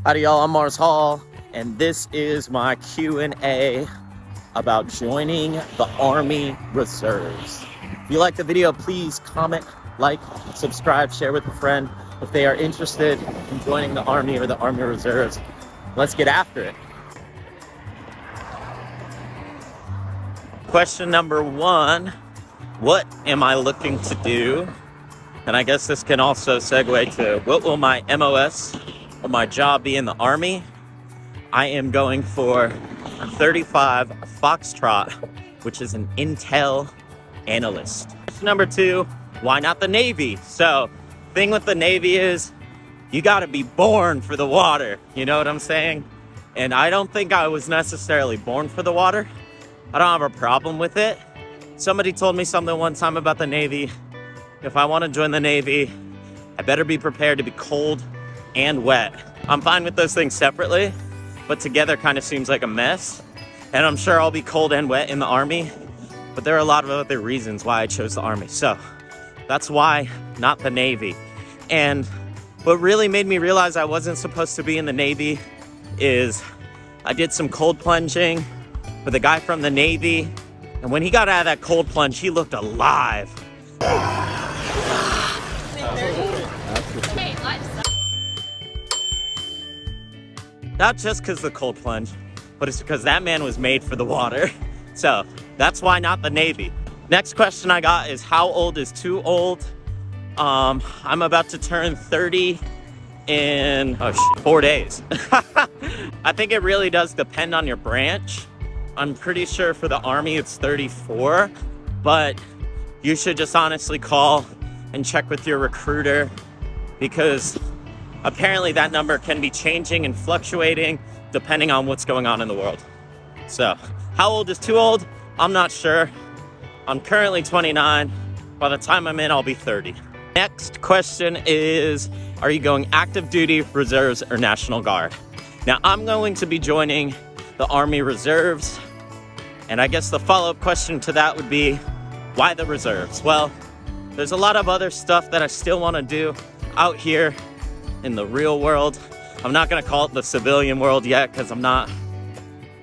Howdy y'all, I'm Mars Hall, and this is my Q&A about joining the Army Reserves. If you like the video, please comment, like, subscribe, share with a friend if they are interested in joining the Army or the Army Reserves. Let's get after it. Question number one, what am I looking to do? And I guess this can also segue to what will my MOS or my job be in the Army? I am going for 35 Foxtrot, which is an intel analyst. Question number two, why not the Navy? So, thing with the Navy is you gotta be born for the water, you know what I'm saying? And I don't think I was necessarily born for the water. I don't have a problem with it. Somebody told me something one time about the Navy. If I want to join the Navy, I better be prepared to be cold and wet. I'm fine with those things separately, but together kind of seems like a mess. And I'm sure I'll be cold and wet in the Army, but there are a lot of other reasons why I chose the Army. So that's why not the Navy. And what really made me realize I wasn't supposed to be in the Navy is I did some cold plunging with a guy from the Navy. And when he got out of that cold plunge, he looked alive. Not just because the cold plunge, but it's because that man was made for the water. So that's why not the Navy. Next question I got is how old is too old? I'm about to turn 30 in 4 days. I think it really does depend on your branch. I'm pretty sure for the Army it's 34, but you should just honestly call and check with your recruiter because apparently that number can be changing and fluctuating depending on what's going on in the world. So, how old is too old? I'm not sure. I'm currently 29. By the time I'm in, I'll be 30. Next question is, are you going active duty, reserves, or National Guard? Now, I'm going to be joining the Army Reserves. And I guess the follow-up question to that would be, why the reserves? Well, there's a lot of other stuff that I still want to do out here in the real world. I'm not going to call it the civilian world yet because I'm not,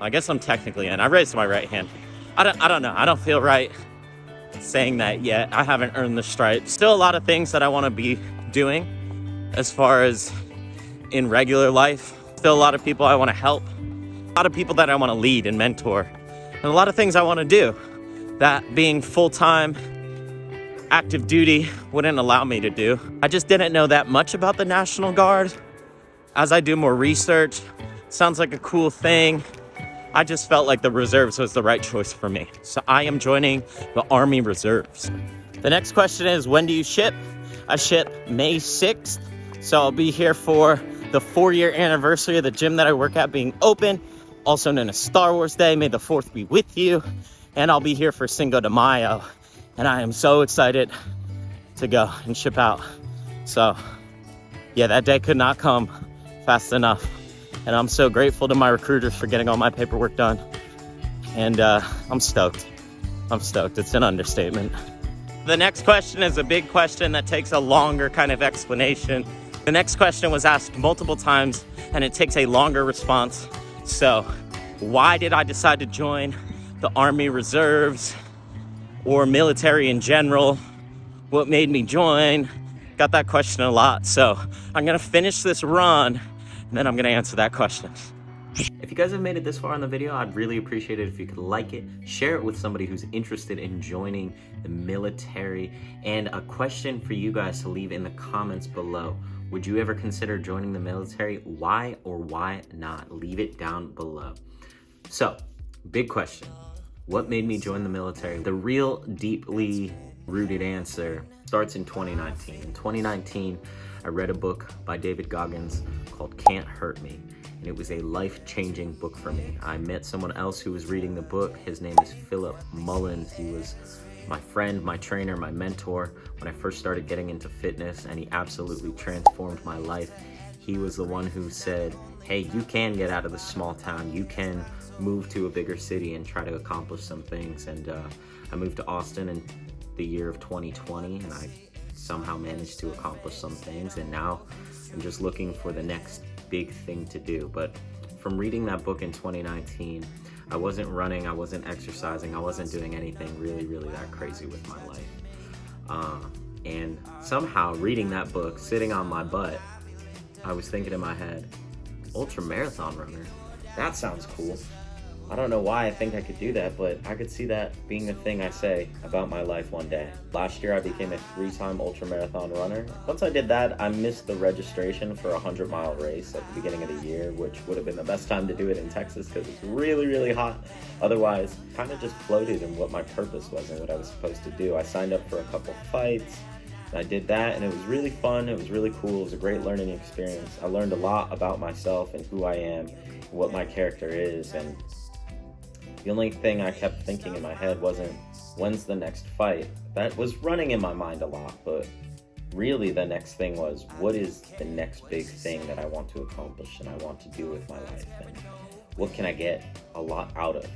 I guess I'm technically in. I raised my right hand. I don't know. I don't feel right saying that yet. I haven't earned the stripe. Still a lot of things that I want to be doing as far as in regular life. Still a lot of people I want to help. A lot of people that I want to lead and mentor. And a lot of things I want to do that being full-time active duty wouldn't allow me to do. I just didn't know that much about the National Guard. As I do more research, sounds like a cool thing. I just felt like the reserves was the right choice for me. So I am joining the Army Reserves. The next question is, when do you ship? I ship May 6th. So I'll be here for the 4-year anniversary of the gym that I work at being open, also known as Star Wars Day. May the 4th be with you. And I'll be here for Cinco de Mayo. And I am so excited to go and ship out. So yeah, that day could not come fast enough. And I'm so grateful to my recruiters for getting all my paperwork done. And I'm stoked. I'm stoked. It's an understatement. The next question is a big question that takes a longer kind of explanation. The next question was asked multiple times and it takes a longer response. So why did I decide to join the Army Reserves or military in general? What made me join? Got that question a lot. So I'm gonna finish this run and then I'm gonna answer that question. If you guys have made it this far in the video, I'd really appreciate it if you could like it, share it with somebody who's interested in joining the military, and a question for you guys to leave in the comments below. Would you ever consider joining the military? Why or why not? Leave it down below. So, big question. What made me join the military? The real deeply rooted answer starts in 2019. In 2019, I read a book by David Goggins called Can't Hurt Me, and it was a life-changing book for me. I met someone else who was reading the book. His name is Philip Mullins. He was my friend, my trainer, my mentor when I first started getting into fitness, and he absolutely transformed my life. He was the one who said, hey, you can get out of the small town. You can move to a bigger city and try to accomplish some things. And I moved to Austin in the year of 2020, and I somehow managed to accomplish some things. And now I'm just looking for the next big thing to do. But from reading that book in 2019, I wasn't running, I wasn't exercising, I wasn't doing anything really, really that crazy with my life. And somehow reading that book, sitting on my butt, I was thinking in my head, ultra marathon runner, that sounds cool. I don't know why I think I could do that, but I could see that being a thing I say about my life one day. Last year, I became a 3-time ultramarathon runner. Once I did that, I missed the registration for a 100-mile race at the beginning of the year, which would have been the best time to do it in Texas because it's really, really hot. Otherwise, kind of just floated in what my purpose was and what I was supposed to do. I signed up for a couple fights, and I did that, and it was really fun. It was really cool. It was a great learning experience. I learned a lot about myself and who I am, what my character is, and the only thing I kept thinking in my head wasn't, when's the next fight? That was running in my mind a lot, but really the next thing was, what is the next big thing that I want to accomplish and I want to do with my life? And what can I get a lot out of?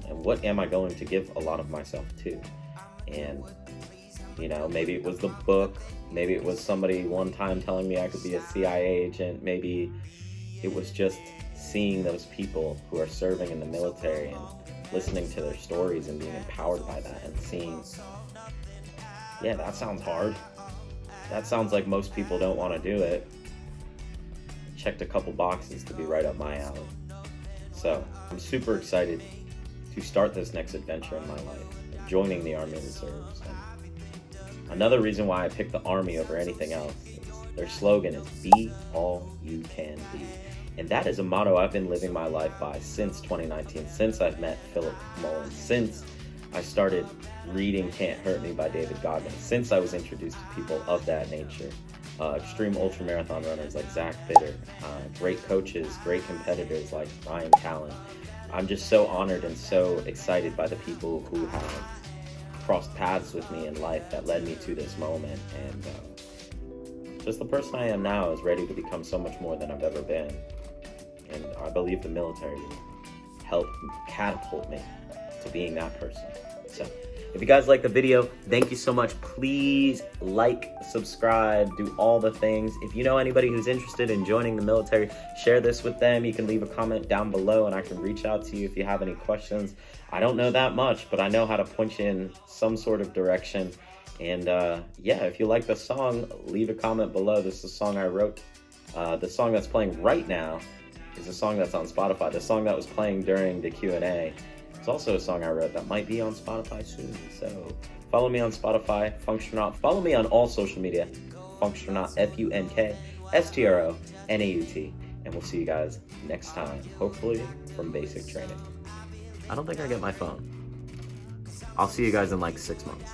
And what am I going to give a lot of myself to? And, you know, maybe it was the book, maybe it was somebody one time telling me I could be a CIA agent, maybe it was just seeing those people who are serving in the military and listening to their stories and being empowered by that and seeing, yeah, that sounds hard. That sounds like most people don't want to do it. Checked a couple boxes to be right up my alley. So I'm super excited to start this next adventure in my life, joining the Army Reserves. And another reason why I picked the Army over anything else is their slogan is be all you can be. And that is a motto I've been living my life by since 2019, since I've met Philip Mullins, since I started reading Can't Hurt Me by David Goggins, since I was introduced to people of that nature. Extreme ultramarathon runners like Zach Bitter, great coaches, great competitors like Ryan Callen. I'm just so honored and so excited by the people who have crossed paths with me in life that led me to this moment. And just the person I am now is ready to become so much more than I've ever been. And I believe the military helped catapult me to being that person. So if you guys like the video, thank you so much. Please like, subscribe, do all the things. If you know anybody who's interested in joining the military, share this with them. You can leave a comment down below and I can reach out to you if you have any questions. I don't know that much, but I know how to point you in some sort of direction. And yeah, if you like the song, leave a comment below. This is a song I wrote. The song that's playing right now is a song that's on Spotify. The song that was playing during the Q&A is also a song I wrote that might be on Spotify soon. So follow me on Spotify, Funkstronaut. Follow me on all social media, Funkstronaut, Funkstronaut. And we'll see you guys next time, hopefully from basic training. I don't think I get my phone. I'll see you guys in like 6 months.